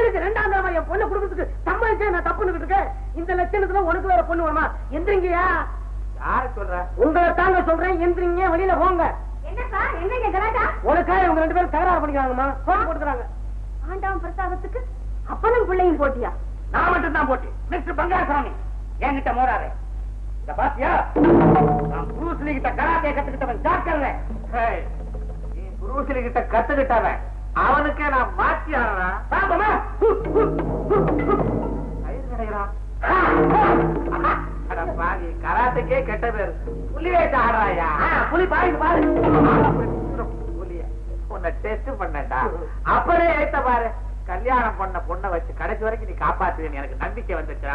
பையனுக்கு 2ஆம் தடவை என் பொண்ணு குடும்பத்துக்கு சம்பாதிச்சு நான் தப்புன்னு இருக்கேன். இந்த லட்சணத்துல உனக்கு வேற பொண்ணு வருமா? எந்திரிங்கயா. யார சொல்ற? உங்களை தாங்க சொல்றேன், எந்திரிங்க, வெளியில போங்க. என்னக்கா என்னங்க கலாட்டா? உனக்காக இவங்க 2 பேரும் தகராறு பண்ணிக்கிறாங்கம்மா. போன் கொடுக்குறாங்க. ஆண்டவன் பிரசாதத்துக்கு அப்பனும் பிள்ளையும் போட்டியா? நான் மட்டும் தான் போட்டி. மிஸ்டர் பங்காசாமி என்கிட்ட மோராரு. இத பாத்தியா? நான் புரூஸ்லி கிட்ட கராத்தே கத்துக்கிட்டவன் ஜாக்கிரதை. நீ புரூஸ்லி கிட்ட கத்துக்கிட்டவன், அவனுக்கே நான் மாத்தி ஆடுறேன். பாப்பமா பாதி கராத்துக்கே கெட்ட பேரு. புலி வச்சு ஆடுறாயா? புலி பாருங்க பாரு. புலிய உன்னை டெஸ்ட் பண்ணட்டா அப்பவே ஏத்த பாரு. கல்யாணம் பண்ண பொண்ணை வச்சு கடைசி வரைக்கும் நீ காப்பாத்துவேன்னு எனக்கு நம்பிக்கை வந்துச்சா?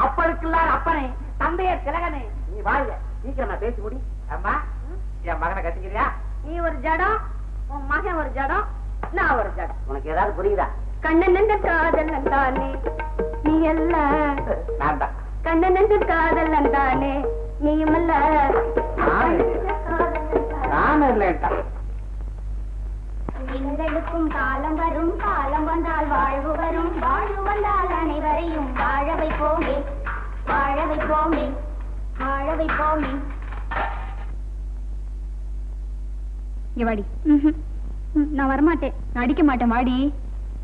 அப்பனுக்குள்ளார் அப்பனே, தந்தைய திலகனே, நீ வாழ்க. சீக்கிரமா பேசி முடி. அம்மா என் மகனை கட்டிக்கிறியா? நீ ஒரு ஜடம், உன் மகன் ஒரு ஜடம், நான் ஒரு ஜடம். உனக்கு ஏதாவது புரியுதா? கண்ணன் காதல் தானே நீ அல்ல, நான் தான். கண்ணன் காதல் தானே நீயும் அல்ல. நானும் இல்லைட்டா. எங்களுக்கும் காலம் வரும், காலம் வந்தால் வாழ்வு வரும், வாழ்வு வந்தால் அனைவரையும் வாழ வைப்போமே, வாழ வைப்போமே, வாழ வைப்போமே. வாடி. நான் வரமாட்டேன். நான் அடிக்க மாட்டேன். வாடி.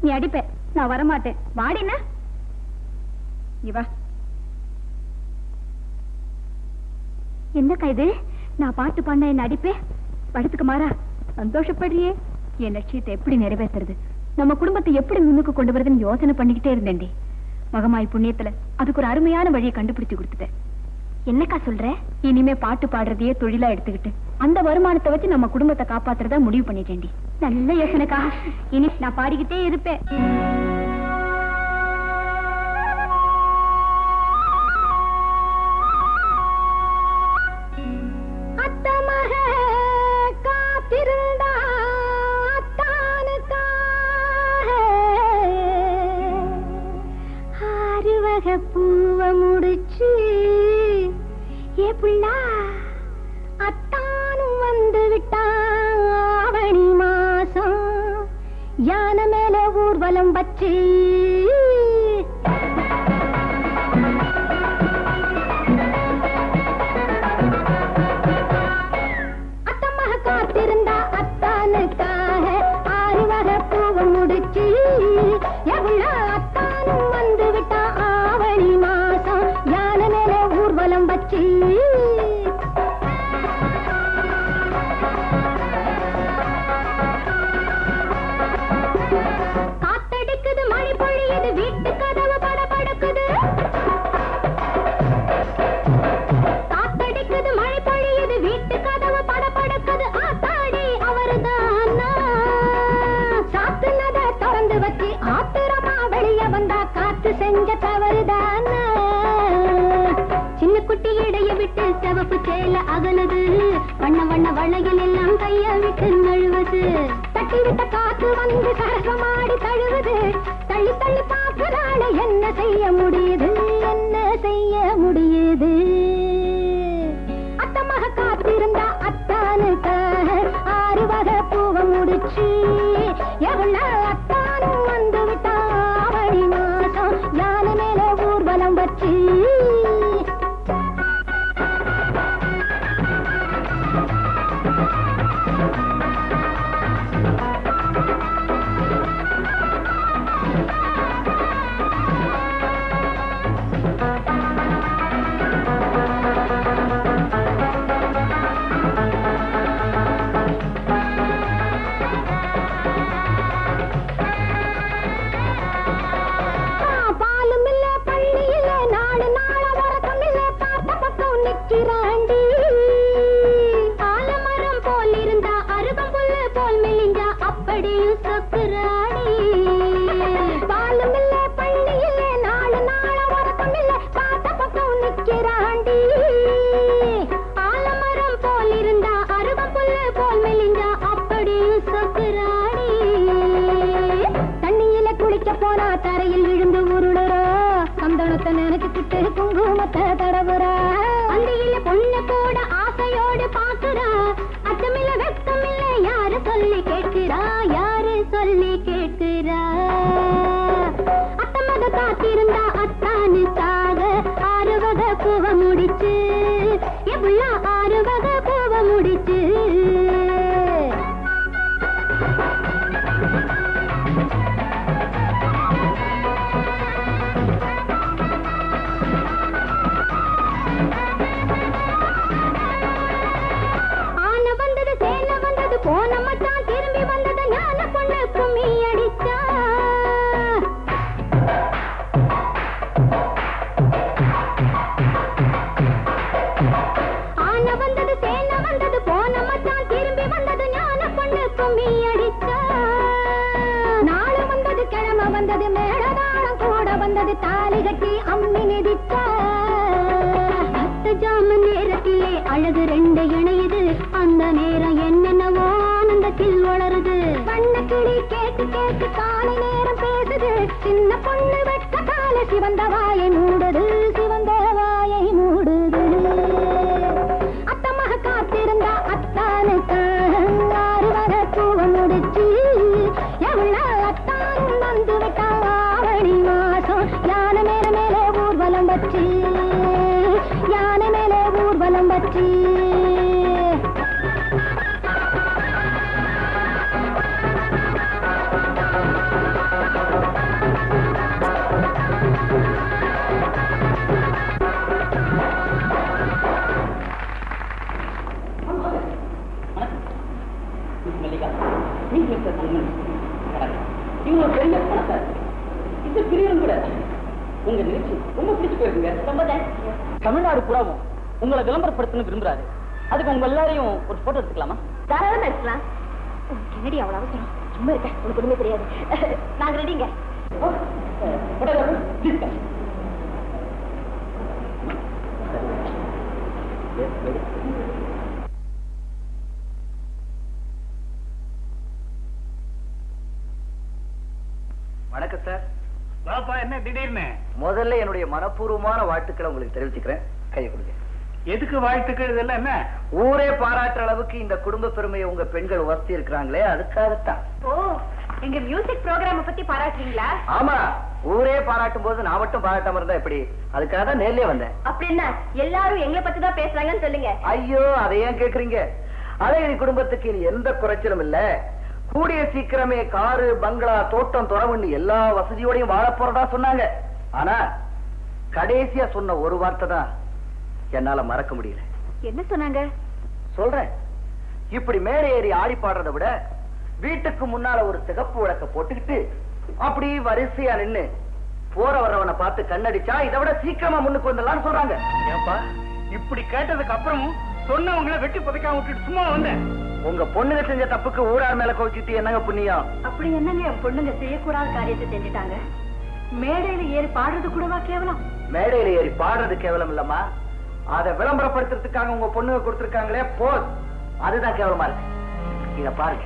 நீ அடிப்ப, நான் வரமாட்டேன். வாடினா இவா. என்னக்கா இது? நான் பாட்டு பண்ண என்ன அடிப்பேன், படத்துக்கு மாறா சந்தோஷப்படுறியே. என் லட்சியத்தை எப்படி நிறைவேற்றுறது, நம்ம குடும்பத்தை எப்படி முன்னுக்கு கொண்டு வரதுன்னு யோசனை பண்ணிக்கிட்டே இருந்தேன்டி. மகமாய் புண்ணியத்துல அதுக்கு ஒரு அருமையான வழியை கண்டுபிடிச்சு கொடுத்துட்டேன். என்னக்கா சொல்ற? இனிமே பாட்டு பாடுறதையே தொழிலா எடுத்துக்கிட்டு அந்த வருமானத்தை வச்சு நம்ம குடும்பத்தை காப்பாத்துறதா முடிவு பண்ணிட்டேன்டி. நல்ல யோசனைக்கா. இனி நான் பாடிக்கிட்டே இருப்பேன். பூவ முடிச்சு ஏப்புள்ளா அத்தானும் வந்து விட்டான். ஆவணி மாசம் யானை மேல ஊர்வலம் வச்சு அத்தம்மாக காத்திருந்தா அத்தானுக்காக 6 வகை பூவ முடிச்சு ஏப்புள்ளா அத்தானும் வந்து விட்டான். மாசம் யானை மேல ஊர்வலம் வச்சு காத்தடிக்குது, மழை பொழியுது, வீட்டு கதவு படபடக்குது. காத்தடிக்குது, மழை பொழியுது, வீட்டு கதவு படபடக்குது. ஆத்தாடி அவருதான் சாத்துனத திறந்து வச்சு ஆத்திரமா வெளிய வந்தா காத்து செஞ்ச தவறுதான். சின்ன குட்டி இடைய விட்டு சிவப்பு சேல அகலுது, வண்ண வண்ண வளையல் எல்லாம் கைய விட்டு நழுவுது. தட்டி விட்ட காத்து வந்து சரசமாடி தழுவுது. தள்ளி தள்ளி பார்க்கிறாள, என்ன செய்ய முடியுது, என்ன செய்ய முடியுது. அத்தமாக காத்திருந்தா அத்தானுக்காக 6 வகை பூவ முடிச்சு எவ்வளோ அத்தானும் வந்து விட்டா. ஆவணி மாசம் யானை மேல ஊர்வலம் வச்சு தரையில் விழுந்து உருளுறா, சந்தனத்தை நினைச்சுக்கிட்டு குங்குமத்தை தடவுறா. அந்தியில பொண்ணு கூட ஆசையோடு பாக்குறா. அச்சமில்ல வெக்கமில்ல யாரு சொல்லி கேட்கிறா, யாரு சொல்லி கேட்கிறா. வந்தது மேளதாளம் கூட வந்தது தாலி கட்டி அம்மி மிதிச்ச ஜாம நேரத்திலே அழகு ரெண்டு இணையுது அந்த நேரம் என்னென்னவோ ஆனந்தத்தில் வளருது வண்ண கிளி கேட்டு கேட்டு காலை நேரம் பேசுது சின்ன பொண்ணு வெட்ட கால சிவந்த வாயை மூடுது சிவந்த வாயை மூடுது அத்தமாக காத்திருந்தா அத்தானுக்கு ஆறு வர பூவ முடிச்சு எவ்வளோ அத்தானும் வந்து விட்டா ஆவணி மாசம் யானை மேல மேலே ஊர்வலம் வச்சு யானை மேலே ஊர்வலம் வச்சு இவங்க பெரிய பணத்தார் இந்த பிரியும் கூட உங்க நிகழ்ச்சி ரொம்ப பிடிச்சு போயிருக்குங்க. ரொம்ப தமிழ்நாடு பூராவும் உங்களை விளம்பரப்படுத்தணும் விரும்புறாரு. அதுக்கு உங்க எல்லாரையும் ஒரு போட்டோ எடுத்துக்கலாமா? தாராளமா எடுக்கலாம். உனக்கு என்னடி அவ்வளவு அவசரம்? சும்மா இருக்க, உனக்கு ஒண்ணுமே தெரியாது. நாங்க ரெடிங்க. வணக்கம் சார். பாப்பா என்ன திடீர்னு? முதல்ல என்னுடைய மனப்பூர்வமான வாழ்த்துக்களை உங்களுக்கு தெரிவிச்சுக்கிறேன். கையை கொடுங்க. எதுக்கு வாழ்த்துக்கள்? இதெல்லாம் என்ன? ஊரே பாராட்டுற அளவுக்கு இந்த குடும்ப பெருமையை உங்க பெண்கள் வசதி இருக்கிறாங்களே, அதுக்காகத்தான். ஓ, எங்க மியூசிக் ப்ரோக்ராம் பத்தி பாராட்டுறீங்களா? ஆமா, ஊரே பாராட்டும் போது நான் மட்டும் பாராட்டாம இருந்தா எப்படி? அதுக்காக தான் நேர்லயே வந்தேன். அப்படின்னா எல்லாரும் எங்களை பத்தி தான் பேசுறாங்கன்னு சொல்லுங்க. ஐயோ, அதை ஏன் கேக்குறீங்க? அழகிரி குடும்பத்துக்கு இனி எந்த குறைச்சலும் இல்ல. கூடிய சீக்கிரமே காரு, பங்களா, தோட்டம், துறவுன்னு எல்லா வசதியோடையும் வாழ போறதா சொன்னாங்க. ஆனா கடைசியா சொன்ன ஒரு வார்த்தை தான் என்னால மறக்க முடியல. என்ன சொன்னாங்க? சொல்றேன். இப்படி மேடை ஏறி ஆடி பாடுறதை விட வீட்டுக்கு முன்னால ஒரு சிகப்பு விளக்க போட்டுக்கிட்டு அப்படி வரிசையா நின்னு போற வரவனை பார்த்து கண்ணடிச்சா இதை விட சீக்கிரமா முன்னுக்கு வந்துடலாம்னு சொல்றாங்க. ஏப்பா, இப்படி கேட்டதுக்கு அப்புறமும் சொன்னவங்களை வெட்டி புதைக்காம விட்டுட்டு சும்மா வந்தேன். உங்க பொண்ணுங்க செஞ்ச தப்புக்கு ஊரார் மேல கோச்சிட்டு என்னங்க புண்ணியம்? அப்படி என்னங்க என் பொண்ணுங்க செய்யக்கூடாத காரியத்தை செஞ்சுட்டாங்க? மேடையில ஏறி பாடுறது கூடவா கேவலம்? மேடையில ஏறி பாடுறது கேவலம் இல்லம்மா, அதை விளம்பரப்படுத்துறதுக்காக உங்க பொண்ணுங்க கொடுத்திருக்காங்களே போஸ், அதுதான் கேவலமா இருக்கு. இத பாருங்க.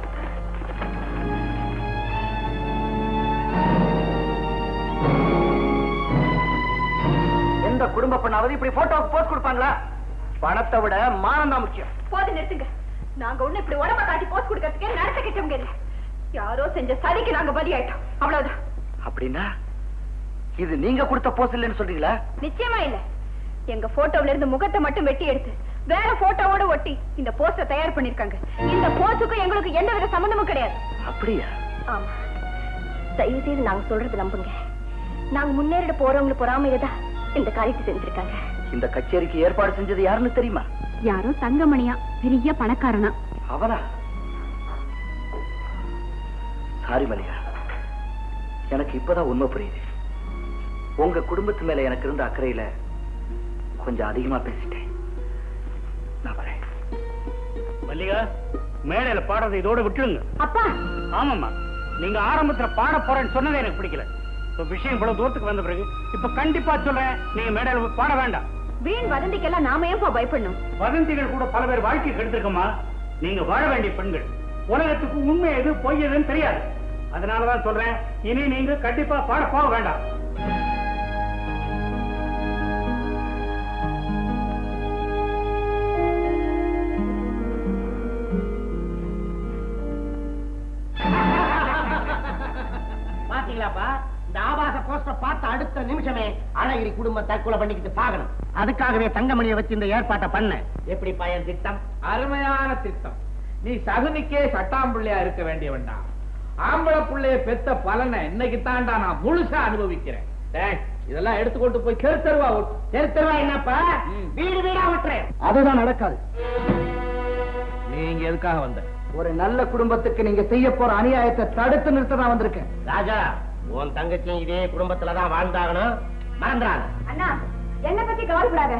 எந்த குடும்ப பெண்ணாவது இப்படி போட்டோவுக்கு போஸ் கொடுப்பாங்களா? பணத்தை விட மானம் தான் முக்கியம். போது நிறுத்துங்க. நாங்க ஒண்ணு இப்படி உடம்ப காட்டி போஸ்ட் கொடுக்கறதுக்கே நடத்த கிட்டவங்க இல்ல. யாரோ செஞ்ச சதிக்கு நாங்க பலியாயிட்டோம், அவ்வளவுதான். அப்படின்னா இது நீங்க கொடுத்த போஸ் இல்லைன்னு சொல்றீங்களா? நிச்சயமா இல்ல. எங்க போட்டோல இருந்து முகத்தை மட்டும் வெட்டி எடுத்து வேற போட்டோவோட ஒட்டி இந்த போஸ்டர் தயார் பண்ணிருக்காங்க. இந்த போஸ்டுக்கும் எங்களுக்கு எந்த வித சம்பந்தமும் கிடையாது. அப்படியா? ஆமா, தயவு செய்து நாங்க சொல்றது நம்புங்க. நாங்க முன்னேறிட போறவங்களுக்கு பொறாமையில்தான் இந்த காரியத்தை செஞ்சிருக்காங்க. இந்த கச்சேரிக்கு ஏற்பாடு செஞ்சது யாருன்னு தெரியுமா? யாரோ தங்கமணியா, பெரிய பணக்காரனா. அவனா? சாரி மல்லிகா, எனக்கு இப்பதான் உண்மை புரியுது. உங்க குடும்பத்து மேல எனக்கு இருந்த அக்கறையில கொஞ்சம் அதிகமா பேசிட்டேன். நான் வரேன். மல்லிகா, மேடையில பாடுறதை இதோட விட்டுடுங்க. அப்பா! ஆமாம்மா, நீங்க ஆரம்பத்துல பாட போறேன்னு சொன்னதே எனக்கு பிடிக்கல. இப்ப விஷயம் இவ்வளவு தூரத்துக்கு வந்த பிறகு இப்ப கண்டிப்பா சொல்றேன், நீங்க மேடையில பாட வேண்டாம். வீண் வதந்திக்கெல்லாம் நாம ஏன் பயப்படணும்? வதந்திகள் கூட பல பேர் வாழ்க்கை கெடுத்திருக்கமா. நீங்க வாழ வேண்டிய பெண்கள். உலகத்துக்கு உண்மை எது பொய் எதுன்னு தெரியாது. அதனாலதான் சொல்றேன், இனி நீங்க கண்டிப்பா பாட போக வேண்டாம். பாத்தீங்களாப்பா, இந்த ஆபாச போஸ்டர் பார்த்த அடுத்த நிமிஷமே அழகிரி குடும்பம் தற்கொலை பண்ணிக்கிட்டு சாகணும். அதுக்காகவே தங்கமணியை வச்சு இந்த ஏற்பாட்டை பண்ண. எப்படி பயன் திட்டம்? அருமையான திட்டம். நீ சகுனிக்கே சட்டாம்பிள்ளையா இருக்க வேண்டியவன்டா. ஆம்பளை புள்ளைய பெத்த பலனை இன்னைக்கு தாண்டா நான் முழுசா அனுபவிக்கிறேன். இதெல்லாம் எடுத்துக்கொண்டு போய் தெரு தெருவா தெரு தெருவா என்னப்பா? வீடு வீடா விட்டுறேன். அதுதான் நடக்காது. நீங்க எதுக்காக வந்த? ஒரு நல்ல குடும்பத்துக்கு நீங்க செய்ய போற அநியாயத்தை தடுத்து நிறுத்த நான் வந்திருக்கேன். ராஜா, உன் தங்கச்சியும் இதே குடும்பத்துலதான் வாழ்ந்தாகணும், மறந்துடாத. அண்ணா, என்ன பத்தி கவலைப்படாத.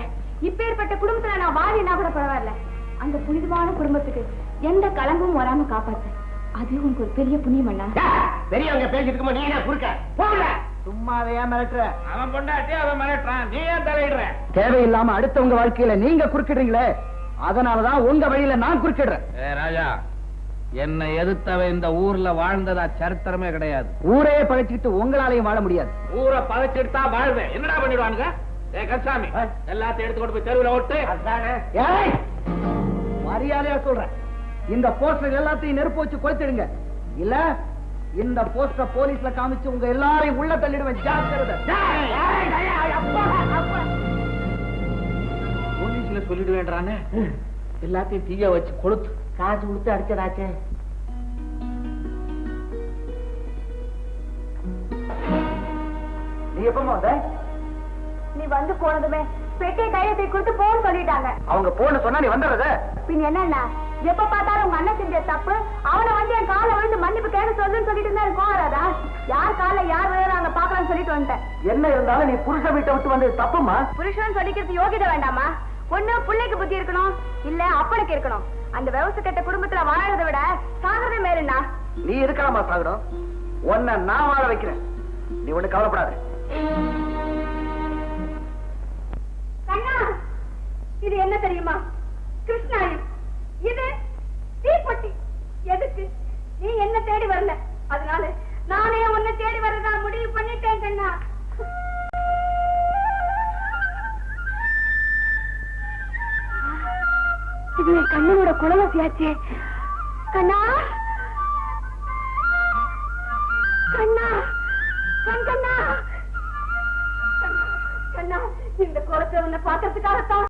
இப்பேற்பட்ட குடும்பத்துல நான் வாழினா கூட பரவாயில்ல. அந்த புனிதமான குடும்பத்துக்கு எந்த கலங்கமும் வராம காப்பாத்து. அது உங்களுக்கு ஒரு பெரிய புண்ணியம் அண்ணா. பெரியவங்க பேசிட்டு நீ என்ன குறுக்க போகல. சும்மாவே மிரட்டுற. அவன் பொண்டாட்டி அவன் மிரட்டுறான், நீ ஏன் தலையிடுற? தேவையில்லாம அடுத்தவங்க வாழ்க்கையில நீங்க குறுக்கிடுறீங்களே, அதனாலதான் உங்க வழியில நான் குறுக்கிடுறேன். ராஜா, என்னை எதிர்த்தவன் இந்த ஊர்ல வாழ்ந்ததா சரித்திரமே கிடையாது. ஊரே பகைச்சிட்டு உங்களாலையும் வாழ முடியாது. ஊரை பகைச்சிட்டு தான் வாழ்வேன். என்னடா பண்ணிடுவானுங்க? கருசாமி, எல்லாத்தையும் எடுத்து கொண்டு போய் தெருவில் ஓட்டு. ஏய், மரியாதையா சொல்றேன், இந்த போஸ்டர் எல்லாத்தையும் நெருப்பு வச்சு கொளுத்திடுங்க. இல்ல இந்த போஸ்டர் போலீஸ்ல காமிச்சு உங்க எல்லாரையும் உள்ள தள்ளிடுவேன். ஜாக்கிரதை. போலீஸ்ல சொல்லிடுவேன்றானே, எல்லாத்தையும் தீய வச்சு கொளுத்து. காசு கொடுத்து அடிச்சதாச்சே. நீ எப்பமா வந்த? நீ வந்து போனதுமே பெட்டியை கையத்தை கொடுத்து போன்னு சொல்லிட்டாங்க. அவங்க போன சொன்னா நீ வந்துடுறத? பின் என்னன்னா, எப்ப பார்த்தாலும் உங்க அண்ணன் செஞ்ச தப்பு, அவனை வந்து என் காலை விழுந்து மன்னிப்பு கேட்க சொல்லுன்னு சொல்லிட்டு இருந்தா இருக்கும் வராதா? யார் கால யார் விழுறாங்க பாக்கலாம்னு சொல்லிட்டு வந்துட்டேன். என்ன இருந்தாலும் நீ புருஷ வீட்டை விட்டு வந்தது தப்புமா? புருஷன் சொல்லிக்கிறது யோகிதை வேண்டாமா? ஒண்ணு பிள்ளைக்கு புத்தி இருக்கணும், இல்ல அப்பனுக்கு இருக்கணும். அந்த விவசாய கட்ட குடும்பத்துல வாழறதை விட சாகிறதே மேலுண்ணா. நீ இருக்கலாமா சாகணும்? உன்னை நான் வாழ வைக்கிறேன், நீ ஒண்ணு கவலைப்படாத. கண்ணா, இது என்ன தெரியுமா? கிருஷ்ணாயி, இது தீப்பொட்டி. எதுக்கு? நீ என்ன தேடி வரல, அதனால நானே உன்னை தேடி வரதா முடிவு பண்ணிட்டேன் கண்ணா. இது என் கண்ணனோட குலவாசியாச்சே. கண்ணா,